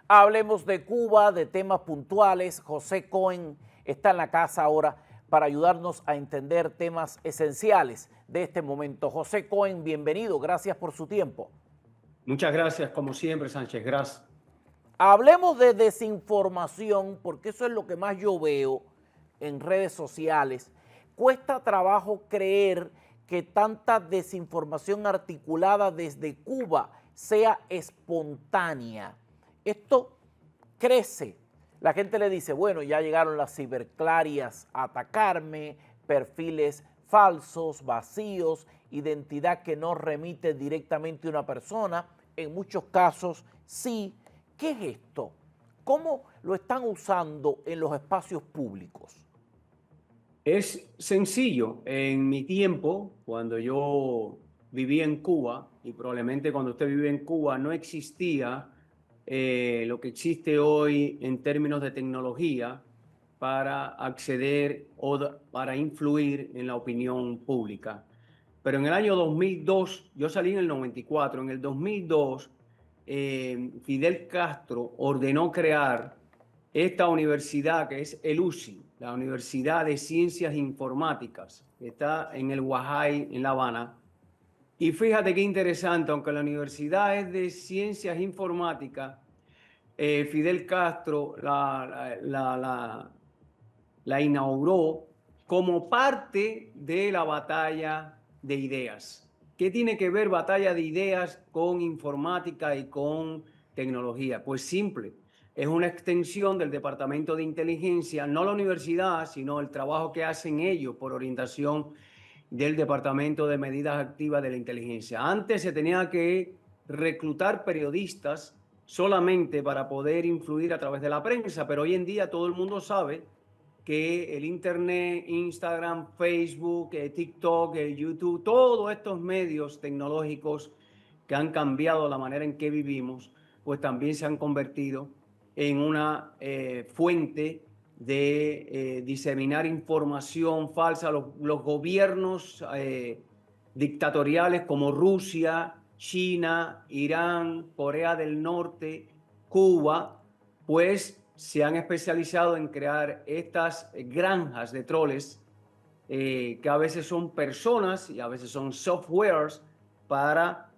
Hablemos de Cuba, de temas puntuales. José Cohen está en la casa ahora para ayudarnos a entender temas esenciales de este momento. José Cohen, bienvenido. Gracias por su tiempo. Muchas gracias, como siempre, Sánchez Gras. Hablemos de desinformación, porque eso es lo que más yo veo en redes sociales. Cuesta trabajo creer que tanta desinformación articulada desde Cuba sea espontánea. Esto crece. La gente le dice, bueno, ya llegaron las ciberclarias a atacarme, perfiles falsos, vacíos, identidad que no remite directamente a una persona. En muchos casos sí. ¿Qué es esto? ¿Cómo lo están usando en los espacios públicos? Es sencillo. En mi tiempo, cuando yo vivía en Cuba, y probablemente cuando usted vive en Cuba, no existía lo que existe hoy en términos de tecnología para acceder o para influir en la opinión pública. Pero en el año 2002, yo salí en el 94, en el 2002, Fidel Castro ordenó crear esta universidad que es el UCI, la Universidad de Ciencias Informáticas, que está en el Guajay, en La Habana. Y fíjate qué interesante, aunque la universidad es de Ciencias Informáticas, Fidel Castro la inauguró como parte de la batalla de ideas. ¿Qué tiene que ver batalla de ideas con informática y con tecnología? Pues simple, es una extensión del Departamento de Inteligencia, no la universidad, sino el trabajo que hacen ellos por orientación del Departamento de Medidas Activas de la Inteligencia. Antes se tenía que reclutar periodistas solamente para poder influir a través de la prensa, pero hoy en día todo el mundo sabe que el Internet, Instagram, Facebook, TikTok, YouTube, todos estos medios tecnológicos que han cambiado la manera en que vivimos, pues también se han convertido en una fuente de diseminar información falsa. Los gobiernos dictatoriales como Rusia, China, Irán, Corea del Norte, Cuba, pues se han especializado en crear estas granjas de troles que a veces son personas y a veces son softwares para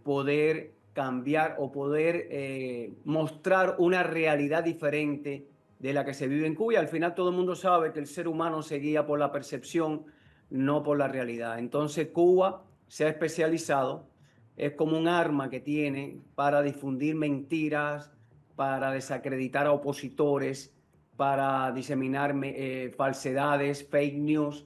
poder cambiar o poder mostrar una realidad diferente de la que se vive en Cuba. Y al final todo el mundo sabe que el ser humano se guía por la percepción, no por la realidad. Entonces Cuba se ha especializado, es como un arma que tiene para difundir mentiras, para desacreditar a opositores, para diseminar falsedades, fake news,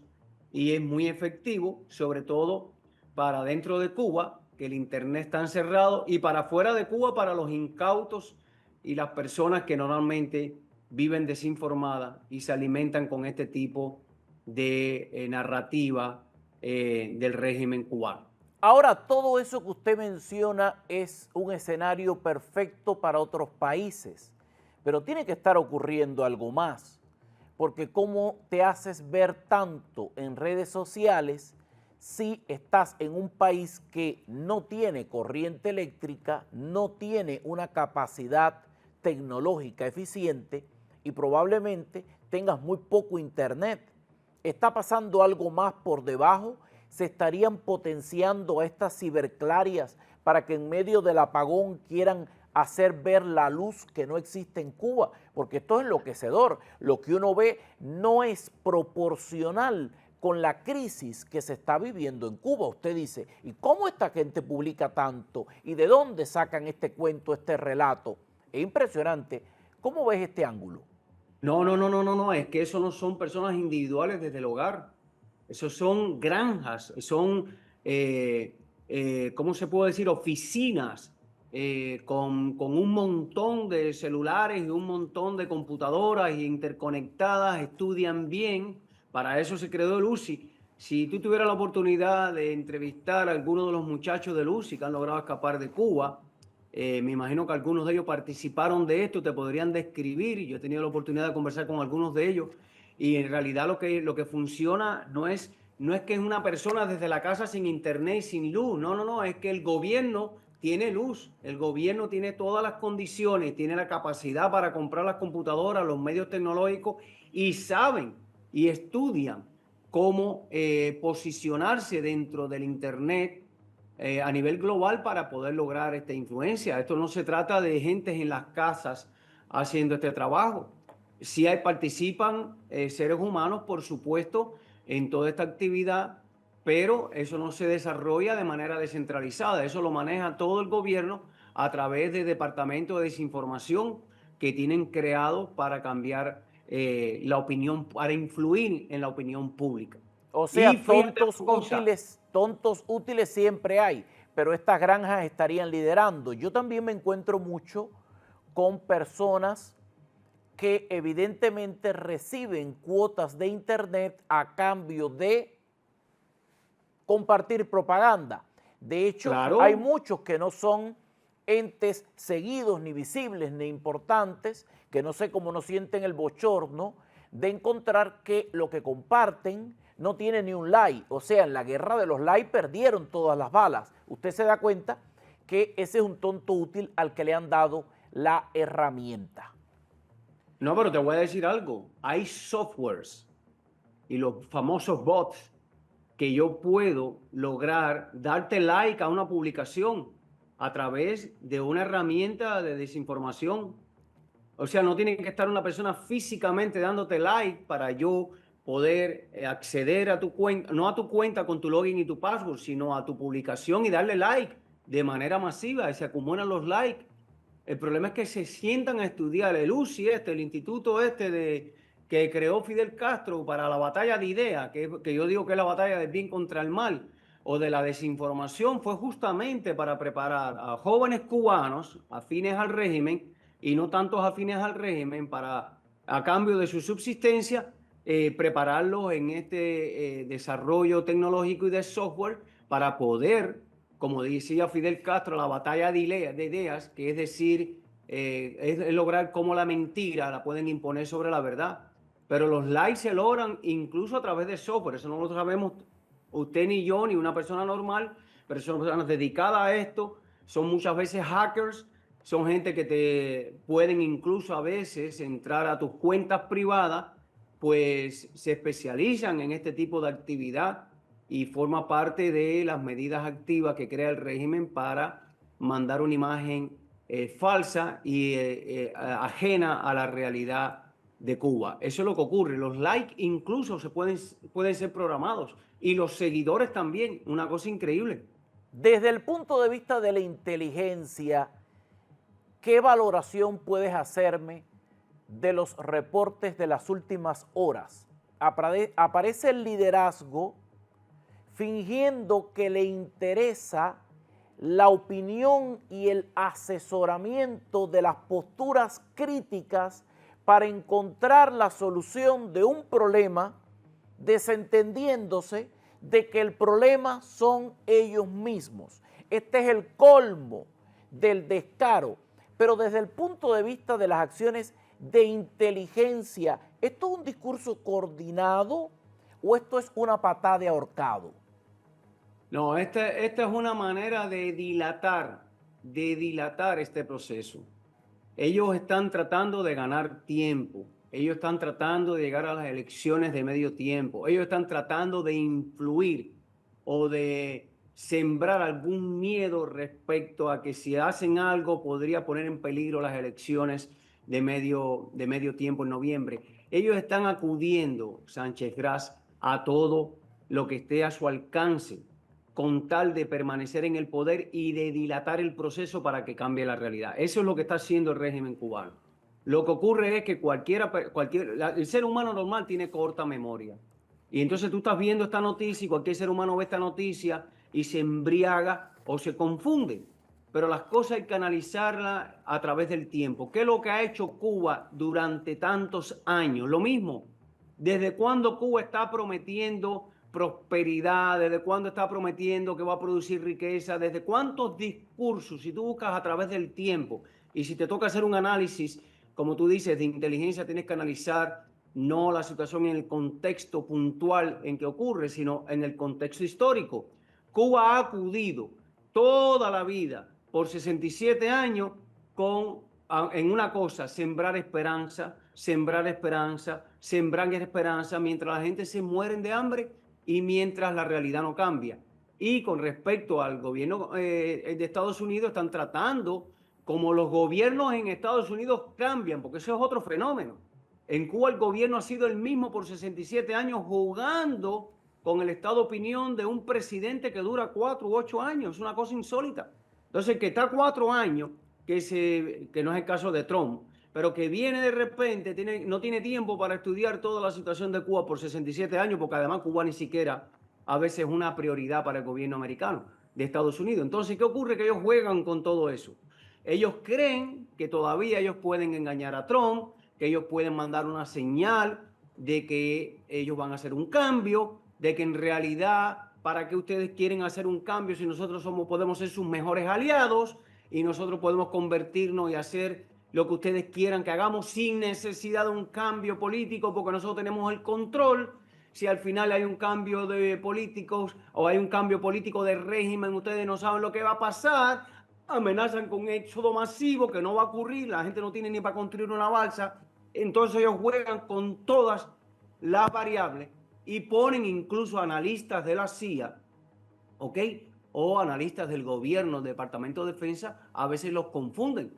y es muy efectivo, sobre todo para dentro de Cuba, que el Internet está encerrado, y para fuera de Cuba, para los incautos y las personas que normalmente viven desinformadas y se alimentan con este tipo de narrativa del régimen cubano. Ahora, todo eso que usted menciona es un escenario perfecto para otros países, pero tiene que estar ocurriendo algo más, porque ¿cómo te haces ver tanto en redes sociales si estás en un país que no tiene corriente eléctrica, no tiene una capacidad tecnológica eficiente y probablemente tengas muy poco internet? ¿Está pasando algo más por debajo? ¿Se estarían potenciando estas ciberclarias para que en medio del apagón quieran hacer ver la luz que no existe en Cuba? Porque esto es enloquecedor. Lo que uno ve no es proporcional con la crisis que se está viviendo en Cuba. Usted dice, ¿y cómo esta gente publica tanto? ¿Y de dónde sacan este cuento, este relato? Es impresionante. ¿Cómo ves este ángulo? No, no, no, no, no, no, es que eso no son personas individuales desde el hogar. Esos son granjas, son, ¿cómo se puede decir? Oficinas con un montón de celulares y un montón de computadoras interconectadas, estudian bien. Para eso se creó el UCI. Si tú tuvieras la oportunidad de entrevistar a alguno de los muchachos del UCI que han logrado escapar de Cuba, me imagino que algunos de ellos participaron de esto, te podrían describir, y yo he tenido la oportunidad de conversar con algunos de ellos, y en realidad lo que funciona no es que es una persona desde la casa sin internet y sin luz, no, no, no, es que el gobierno tiene luz, el gobierno tiene todas las condiciones, tiene la capacidad para comprar las computadoras, los medios tecnológicos y saben y estudian cómo posicionarse dentro del Internet a nivel global para poder lograr esta influencia. Esto no se trata de gentes en las casas haciendo este trabajo. Sí participan seres humanos, por supuesto, en toda esta actividad, pero eso no se desarrolla de manera descentralizada. Eso lo maneja todo el gobierno a través de departamentos de desinformación que tienen creados para cambiar la opinión, para influir en la opinión pública. O Y sea, fíjate una cosa, tontos útiles siempre hay, pero estas granjas estarían liderando. Yo también me encuentro mucho con personas que evidentemente reciben cuotas de internet a cambio de compartir propaganda. De hecho, hay claro, muchos que no son entes seguidos, ni visibles, ni importantes, que no sé cómo no sienten el bochorno de encontrar que lo que comparten no tiene ni un like. O sea, en la guerra de los likes perdieron todas las balas. Usted se da cuenta que ese es un tonto útil al que le han dado la herramienta. no, pero te voy a decir algo. Hay softwares y los famosos bots que yo puedo lograr darte like a una publicación a través de una herramienta de desinformación. O sea, no tiene que estar una persona físicamente dándote like para yo poder acceder a tu cuenta, no a tu cuenta con tu login y tu password, sino a tu publicación y darle like de manera masiva y se acumulan los likes. El problema es que se sientan a estudiar el UCI el instituto que creó Fidel Castro para la batalla de ideas, que yo digo que es la batalla del bien contra el mal, o de la desinformación, fue justamente para preparar a jóvenes cubanos afines al régimen y no tantos afines al régimen para, a cambio de su subsistencia, prepararlos en este desarrollo tecnológico y de software para poder, como decía Fidel Castro, la batalla de ideas, que es decir, es lograr cómo la mentira la pueden imponer sobre la verdad. Pero los likes se logran incluso a través de software, eso no lo sabemos usted ni yo, ni una persona normal, pero son personas dedicadas a esto, son muchas veces hackers, son gente que te pueden incluso a veces entrar a tus cuentas privadas, pues se especializan en este tipo de actividad y forma parte de las medidas activas que crea el régimen para mandar una imagen falsa y ajena a la realidad de Cuba. Eso es lo que ocurre. Los likes incluso pueden ser programados y los seguidores también. Una cosa increíble. Desde el punto de vista de la inteligencia, ¿qué valoración puedes hacerme de los reportes de las últimas horas? Aparece el liderazgo fingiendo que le interesa la opinión y el asesoramiento de las posturas críticas para encontrar la solución de un problema, desentendiéndose de que el problema son ellos mismos. Este es el colmo del descaro, pero desde el punto de vista de las acciones de inteligencia, ¿esto es un discurso coordinado o esto es una patada de ahorcado? No, esta es una manera de dilatar este proceso. Ellos están tratando de ganar tiempo. Ellos están tratando de llegar a las elecciones de medio tiempo. Ellos están tratando de influir o de sembrar algún miedo respecto a que si hacen algo podría poner en peligro las elecciones de medio tiempo en noviembre. Ellos están acudiendo, Sánchez Gras, a todo lo que esté a su alcance con tal de permanecer en el poder y de dilatar el proceso para que cambie la realidad. Eso es lo que está haciendo el régimen cubano. Lo que ocurre es que el ser humano normal tiene corta memoria. Y entonces tú estás viendo esta noticia y cualquier ser humano ve esta noticia y se embriaga o se confunde. Pero las cosas hay que analizarlas a través del tiempo. ¿Qué es lo que ha hecho Cuba durante tantos años? Lo mismo. ¿Desde cuándo Cuba está prometiendo prosperidad? ¿Desde cuándo está prometiendo que va a producir riqueza? ¿Desde cuántos discursos? Si tú buscas a través del tiempo y si te toca hacer un análisis, como tú dices, de inteligencia, tienes que analizar no la situación en el contexto puntual en que ocurre, sino en el contexto histórico. Cuba ha acudido toda la vida por 67 años en una cosa, sembrar esperanza, sembrar esperanza, sembrar esperanza, mientras la gente se muere de hambre y mientras la realidad no cambia. Y con respecto al gobierno de Estados Unidos, están tratando, como los gobiernos en Estados Unidos cambian, porque eso es otro fenómeno. En Cuba el gobierno ha sido el mismo por 67 años, jugando con el estado de opinión de un presidente que dura 4 u 8 años. Es una cosa insólita. Entonces, que está 4 años, que no es el caso de Trump, pero que viene de repente, no tiene tiempo para estudiar toda la situación de Cuba por 67 años, porque además Cuba ni siquiera a veces es una prioridad para el gobierno americano de Estados Unidos. Entonces, ¿qué ocurre? Que ellos juegan con todo eso. Ellos creen que todavía ellos pueden engañar a Trump, que ellos pueden mandar una señal de que ellos van a hacer un cambio, de que en realidad, ¿para qué ustedes quieren hacer un cambio si nosotros podemos ser sus mejores aliados y nosotros podemos convertirnos y hacer lo que ustedes quieran que hagamos sin necesidad de un cambio político, porque nosotros tenemos el control? Si al final hay un cambio de políticos o hay un cambio político de régimen, ustedes no saben lo que va a pasar, amenazan con un éxodo masivo que no va a ocurrir, la gente no tiene ni para construir una balsa. Entonces ellos juegan con todas las variables y ponen incluso analistas de la CIA, ¿ok? O analistas del gobierno, del Departamento de Defensa, a veces los confunden.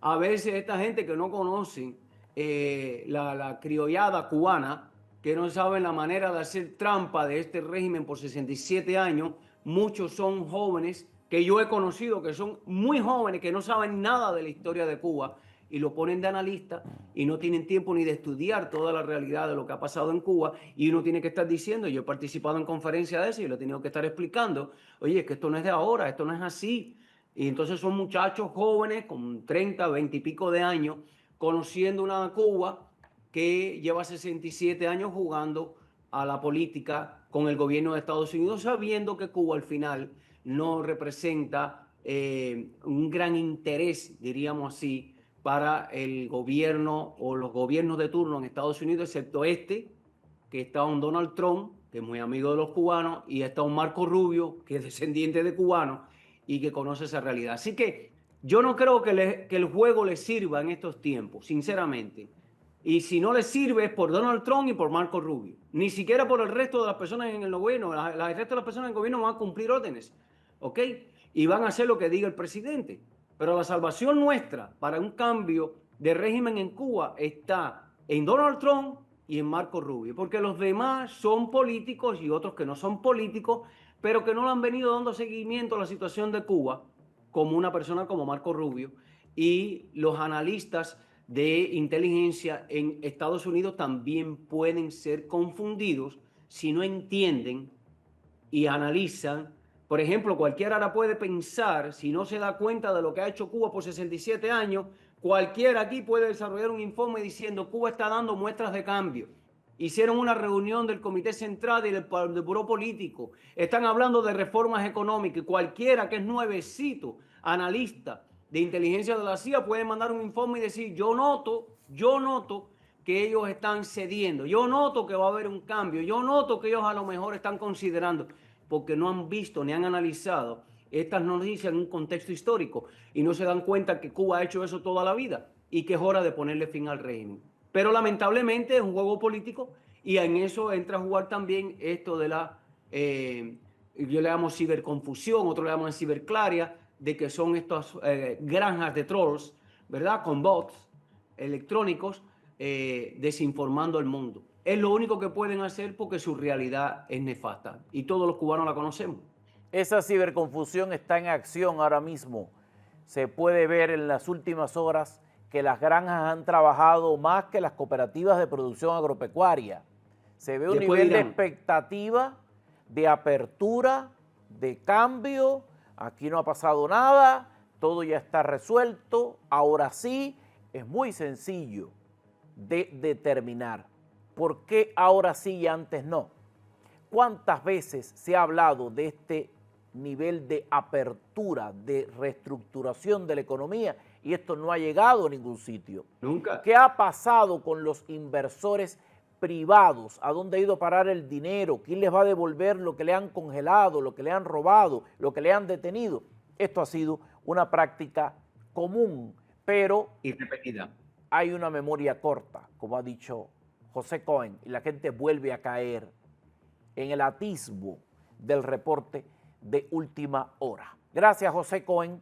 A veces esta gente que no conocen la criollada cubana, que no saben la manera de hacer trampa de este régimen por 67 años, muchos son jóvenes que yo he conocido, que son muy jóvenes, que no saben nada de la historia de Cuba, y lo ponen de analista y no tienen tiempo ni de estudiar toda la realidad de lo que ha pasado en Cuba, y uno tiene que estar diciendo, yo he participado en conferencias de eso y lo he tenido que estar explicando, oye, es que esto no es de ahora, esto no es así. Y entonces son muchachos jóvenes con 30, 20 y pico de años, conociendo una Cuba que lleva 67 años jugando a la política con el gobierno de Estados Unidos, sabiendo que Cuba al final no representa un gran interés, diríamos así, para el gobierno o los gobiernos de turno en Estados Unidos, excepto este, que está un Donald Trump, que es muy amigo de los cubanos, y está un Marco Rubio, que es descendiente de cubanos y que conoce esa realidad. Así que yo no creo que el juego le sirva en estos tiempos, sinceramente. Y si no le sirve es por Donald Trump y por Marco Rubio. Ni siquiera por el resto de las personas en el gobierno. El resto de las personas en el gobierno van a cumplir órdenes, ¿ok? Y van a hacer lo que diga el presidente. Pero la salvación nuestra para un cambio de régimen en Cuba está en Donald Trump y en Marco Rubio, porque los demás son políticos y otros que no son políticos, pero que no le han venido dando seguimiento a la situación de Cuba, como una persona como Marco Rubio. Y los analistas de inteligencia en Estados Unidos también pueden ser confundidos si no entienden y analizan. Por ejemplo, cualquiera ahora puede pensar, si no se da cuenta de lo que ha hecho Cuba por 67 años, cualquiera aquí puede desarrollar un informe diciendo Cuba está dando muestras de cambio. Hicieron una reunión del Comité Central y del Buró Político. Están hablando de reformas económicas. Cualquiera que es nuevecito, analista de inteligencia de la CIA, puede mandar un informe y decir, yo noto que ellos están cediendo. Yo noto que va a haber un cambio. Yo noto que ellos a lo mejor están considerando, porque no han visto ni han analizado estas noticias en un contexto histórico y no se dan cuenta que Cuba ha hecho eso toda la vida y que es hora de ponerle fin al régimen. Pero lamentablemente es un juego político y en eso entra a jugar también esto de la, yo le llamo ciberconfusión, otros le llaman ciberclaria, de que son estas granjas de trolls, ¿verdad? Con bots electrónicos desinformando al mundo. Es lo único que pueden hacer porque su realidad es nefasta y todos los cubanos la conocemos. Esa ciberconfusión está en acción ahora mismo. Se puede ver en las últimas horas que las granjas han trabajado más que las cooperativas de producción agropecuaria. Se ve un nivel de expectativa, de apertura, de cambio. Aquí no ha pasado nada, todo ya está resuelto. Ahora sí, es muy sencillo de determinar por qué ahora sí y antes no. ¿Cuántas veces se ha hablado de este nivel de apertura, de reestructuración de la economía y esto no ha llegado a ningún sitio? Nunca. ¿Qué ha pasado con los inversores privados? ¿A dónde ha ido a parar el dinero? ¿Quién les va a devolver lo que le han congelado, lo que le han robado, lo que le han detenido? Esto ha sido una práctica común, pero Y repetida. hay una memoria corta, como ha dicho José Cohen, y la gente vuelve a caer en el atisbo del reporte de última hora. Gracias, José Cohen,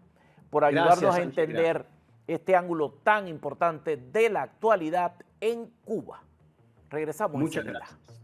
por ayudarnos Gracias, a Sánchez, entender este ángulo tan importante de la actualidad en Cuba. Regresamos Muchas enseguida. gracias.